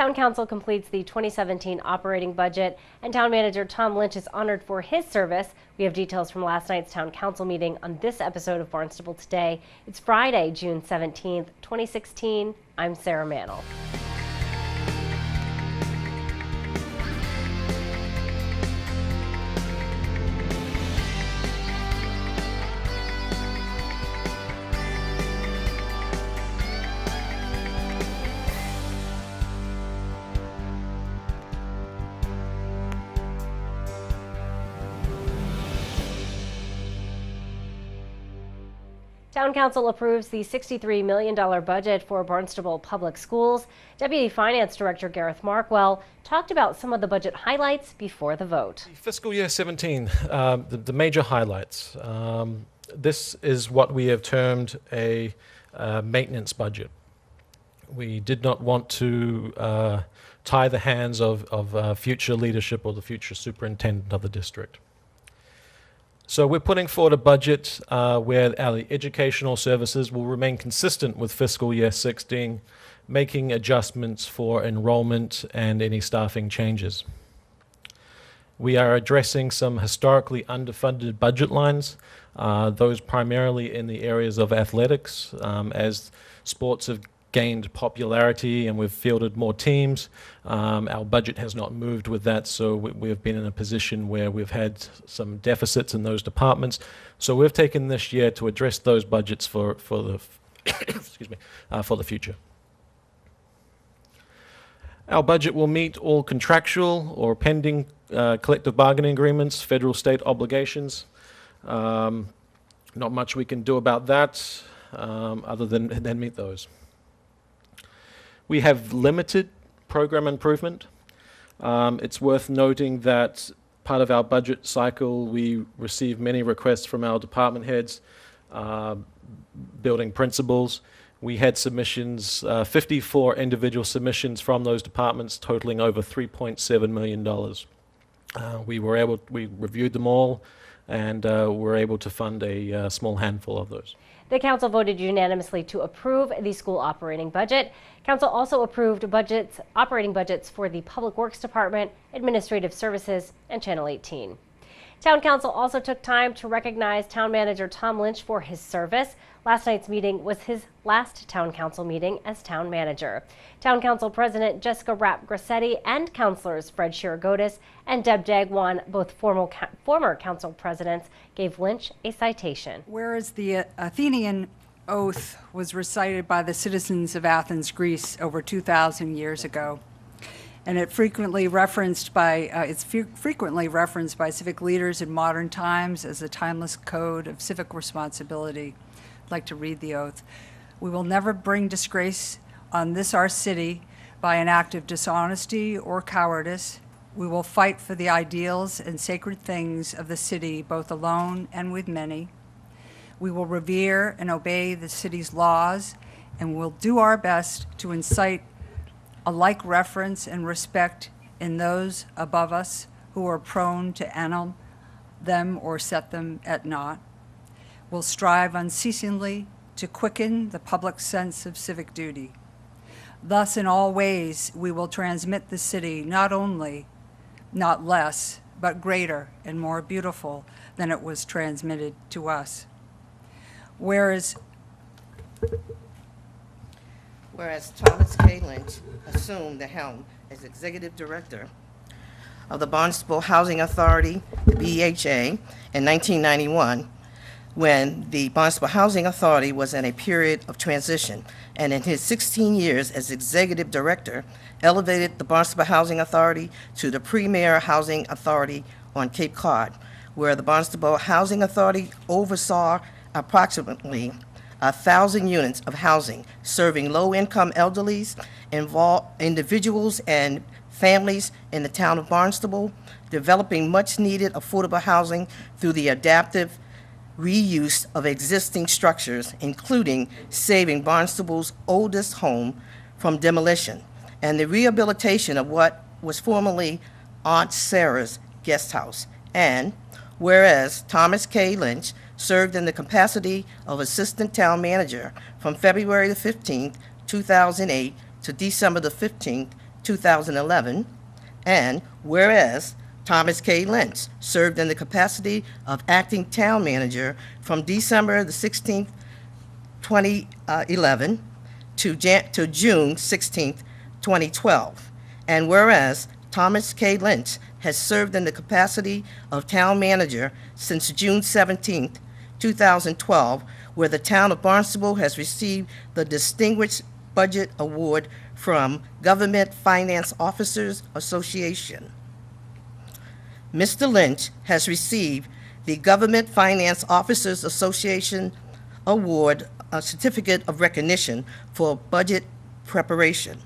Town Council completes the 2017 operating budget, and Town Manager Tom Lynch is honored for his service. We have details from last night's Town Council meeting on this episode of Barnstable Today. It's Friday, June 17th, 2016. I'm Sarah Mantle. Town Council approves the $63 million budget for Barnstable Public Schools. Deputy Finance Director Gareth Markwell talked about some of the budget highlights before the vote. Fiscal year 17, the major highlights. This is what we have termed a maintenance budget. We did not want to tie the hands of future leadership or the future superintendent of the district. So we're putting forward a budget where our educational services will remain consistent with fiscal year 16, making adjustments for enrollment and any staffing changes. We are addressing some historically underfunded budget lines, those primarily in the areas of athletics. As sports have gained popularity and we've fielded more teams, our budget has not moved with that, so we've been in a position where we've had some deficits in those departments. So we've taken this year to address those budgets for the excuse me, for the future. Our budget will meet all contractual or pending collective bargaining agreements, federal state obligations. Not much we can do about that other than meet those. We have limited program improvement. It's worth noting that part of our budget cycle, we receive many requests from our department heads, building principals. We had submissions, 54 individual submissions from those departments totaling over $3.7 million. We reviewed them all and were able to fund a small handful of those. The council voted unanimously to approve the school operating budget. Council also approved operating budgets for the Public Works Department, Administrative Services, and Channel 18. Town Council also took time to recognize Town Manager Tom Lynch for his service. Last night's meeting was his last Town Council meeting as Town Manager. Town Council President Jessica Rapp-Grassetti and Councilors Fred Shiragotis and Deb Jagwan, both former Council Presidents, gave Lynch a citation. Whereas the Athenian oath was recited by the citizens of Athens, Greece over 2,000 years ago, and it's frequently referenced by civic leaders in modern times as a timeless code of civic responsibility. I'd like to read the oath. We will never bring disgrace on this our city by an act of dishonesty or cowardice. We will fight for the ideals and sacred things of the city, both alone and with many. We will revere and obey the city's laws, and will do our best to incite a like reverence and respect in those above us who are prone to annul them or set them at naught. We'll strive unceasingly to quicken the public sense of civic duty. Thus, in all ways, we will transmit the city not less, but greater and more beautiful than it was transmitted to us. Whereas Thomas K. Lynch assumed the helm as Executive Director of the Barnstable Housing Authority, the BHA, in 1991, when the Barnstable Housing Authority was in a period of transition, and in his 16 years as Executive Director, elevated the Barnstable Housing Authority to the premier housing authority on Cape Cod, where the Barnstable Housing Authority oversaw approximately 1,000 units of housing, serving low-income elderlies, individuals and families in the town of Barnstable, developing much-needed affordable housing through the adaptive reuse of existing structures, including saving Barnstable's oldest home from demolition, and the rehabilitation of what was formerly Aunt Sarah's guest house. And whereas Thomas K. Lynch served in the capacity of Assistant Town Manager from February the 15th, 2008 to December the 15th, 2011, and whereas Thomas K. Lynch served in the capacity of acting town manager from December the 16th, 2011 to June 16th, 2012, and whereas Thomas K. Lynch has served in the capacity of town manager since June 17th, 2012, where the town of Barnstable has received the Distinguished Budget Award from Government Finance Officers Association. Mr. Lynch has received the Government Finance Officers Association Award, a certificate of recognition for budget preparation,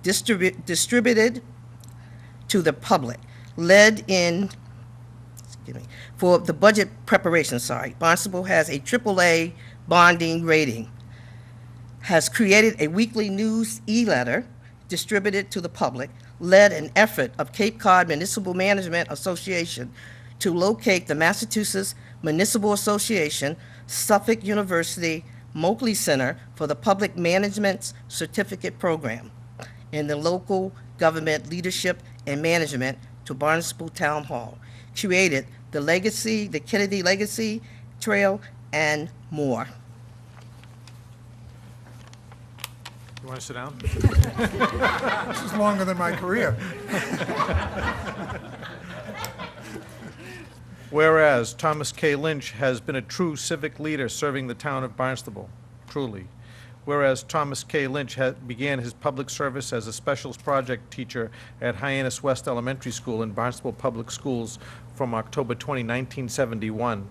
distributed to the public, for the budget preparation, Barnstable has a AAA bonding rating, has created a weekly news e-letter distributed to the public, led an effort of Cape Cod Municipal Management Association to locate the Massachusetts Municipal Association, Suffolk University, Moakley Center for the Public Management's Certificate Program in the local government leadership and management to Barnstable Town Hall, created the Kennedy Legacy Trail, and more. You want to sit down? This is longer than my career. Whereas Thomas K. Lynch has been a true civic leader serving the town of Barnstable, truly. Whereas Thomas K. Lynch began his public service as a specials project teacher at Hyannis West Elementary School in Barnstable Public Schools from October 20, 1971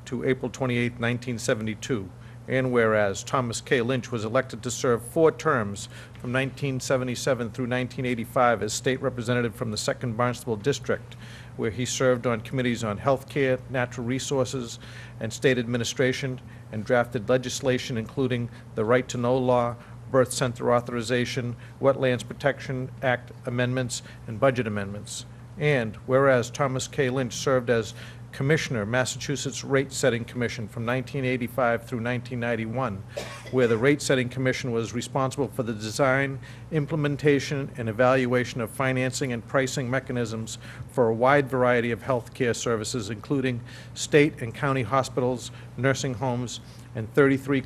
to April 28, 1972. And whereas Thomas K. Lynch was elected to serve 4 terms from 1977 through 1985 as state representative from the 2nd Barnstable District, where he served on committees on health care, natural resources, and state administration, and drafted legislation including the Right to Know Law, Birth Center Authorization, Wetlands Protection Act amendments, and budget amendments. And whereas Thomas K. Lynch served as Commissioner, Massachusetts Rate Setting Commission from 1985 through 1991, where the Rate Setting Commission was responsible for the design, implementation, and evaluation of financing and pricing mechanisms for a wide variety of health care services, including state and county hospitals, nursing homes, and 33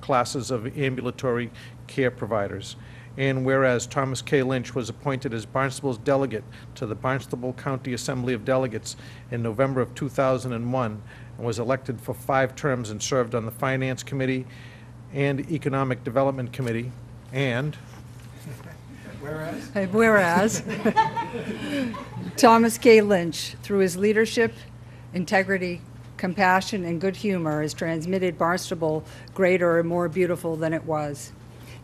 classes of ambulatory care providers. And whereas Thomas K. Lynch was appointed as Barnstable's delegate to the Barnstable County Assembly of Delegates in November of 2001 and was elected for 5 terms and served on the Finance Committee and Economic Development Committee. And whereas Thomas K. Lynch, through his leadership, integrity, compassion, and good humor, has transmitted Barnstable greater and more beautiful than it was.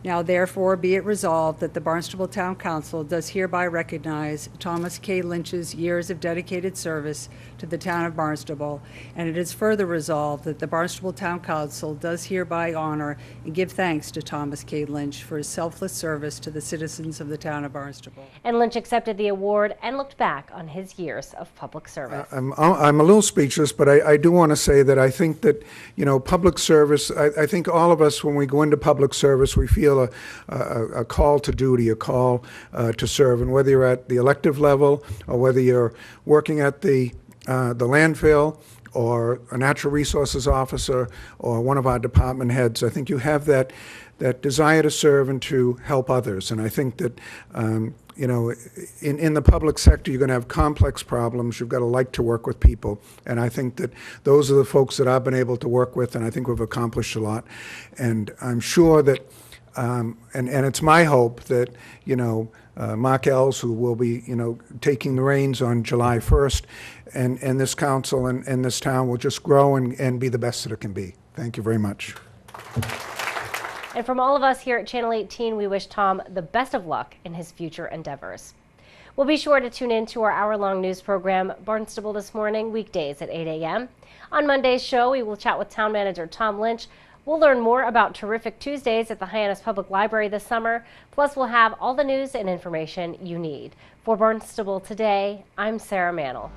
Now therefore be it resolved that the Barnstable Town Council does hereby recognize Thomas K. Lynch's years of dedicated service to the town of Barnstable, and it is further resolved that the Barnstable Town Council does hereby honor and give thanks to Thomas K. Lynch for his selfless service to the citizens of the town of Barnstable. And Lynch accepted the award and looked back on his years of public service. I'm a little speechless, but I do want to say that I think that, public service, I think all of us, when we go into public service, we feel a call to duty, a call to serve. And whether you're at the elective level or whether you're working at the landfill or a natural resources officer or one of our department heads, I think you have that desire to serve and to help others. And I think that, in the public sector, you're going to have complex problems. You've got to like to work with people. And I think that those are the folks that I've been able to work with, and I think we've accomplished a lot. And I'm sure that and it's my hope that, Mark Ells, who will be, taking the reins on July 1st, and this council and this town will just grow and be the best that it can be. Thank you very much. And from all of us here at Channel 18, we wish Tom the best of luck in his future endeavors. We'll be sure to tune in to our hour-long news program, Barnstable This Morning, weekdays at 8 a.m. On Monday's show, we will chat with Town Manager Tom Lynch. We'll learn more about Terrific Tuesdays at the Hyannis Public Library this summer. Plus, we'll have all the news and information you need. For Barnstable Today, I'm Sarah Mannel.